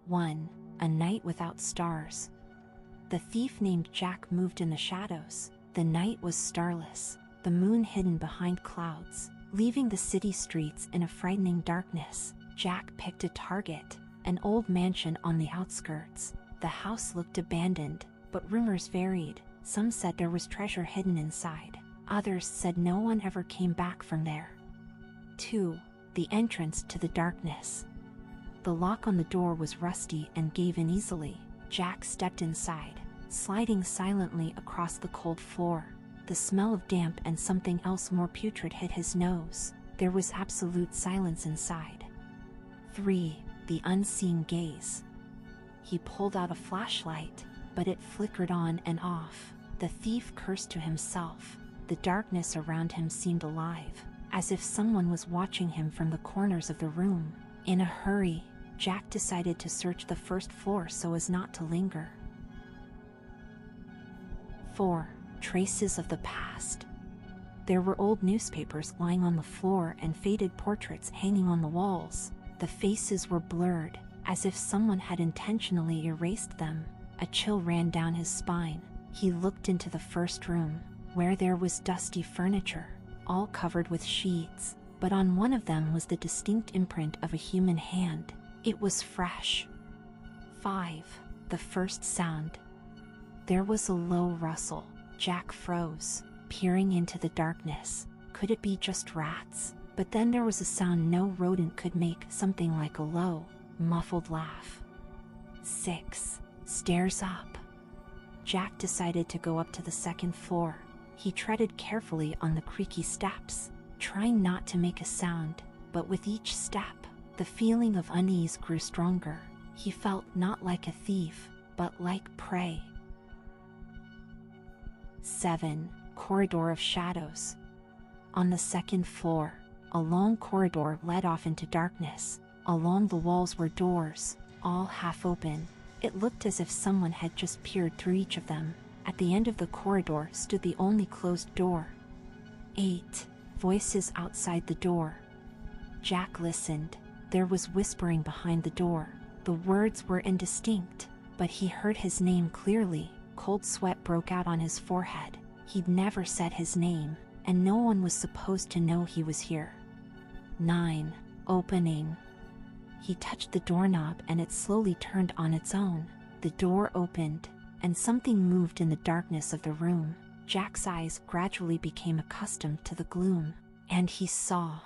1. A night without stars. The thief named Jack moved in the shadows. The night was starless, the moon hidden behind clouds, leaving the city streets in a frightening darkness. Jack picked a target, an old mansion on the outskirts. The house looked abandoned, but rumors varied. Some said there was treasure hidden inside. Others said no one ever came back from there. 2. The entrance to the darkness. The lock on the door was rusty and gave in easily. Jack stepped inside, sliding silently across the cold floor. The smell of damp and something else more putrid hit his nose. There was absolute silence inside. 3. The unseen gaze. He pulled out a flashlight, but it flickered on and off. The thief cursed to himself. The darkness around him seemed alive, as if someone was watching him from the corners of the room. In a hurry, Jack decided to search the first floor so as not to linger. 4. Traces of the past. There were old newspapers lying on the floor and faded portraits hanging on the walls. The faces were blurred, as if someone had intentionally erased them. A chill ran down his spine. He looked into the first room, where there was dusty furniture, all covered with sheets, but on one of them was the distinct imprint of a human hand. It was fresh. 5. The first sound. There was a low rustle. Jack froze, peering into the darkness. Could it be just rats? But then there was a sound no rodent could make, something like a low, muffled laugh. 6. Stairs up. Jack decided to go up to the second floor. He treaded carefully on the creaky steps, trying not to make a sound, but with each step, the feeling of unease grew stronger. He felt not like a thief, but like prey. 7. Corridor of shadows. On the second floor, a long corridor led off into darkness. Along the walls were doors, all half open. It looked as if someone had just peered through each of them. At the end of the corridor stood the only closed door. 8. Voices outside the door. Jack listened. There was whispering behind the door. The words were indistinct, but he heard his name clearly. Cold sweat broke out on his forehead. He'd never said his name, and no one was supposed to know he was here. 9. Opening. He touched the doorknob and it slowly turned on its own. The door opened, and something moved in the darkness of the room. Jack's eyes gradually became accustomed to the gloom, and he saw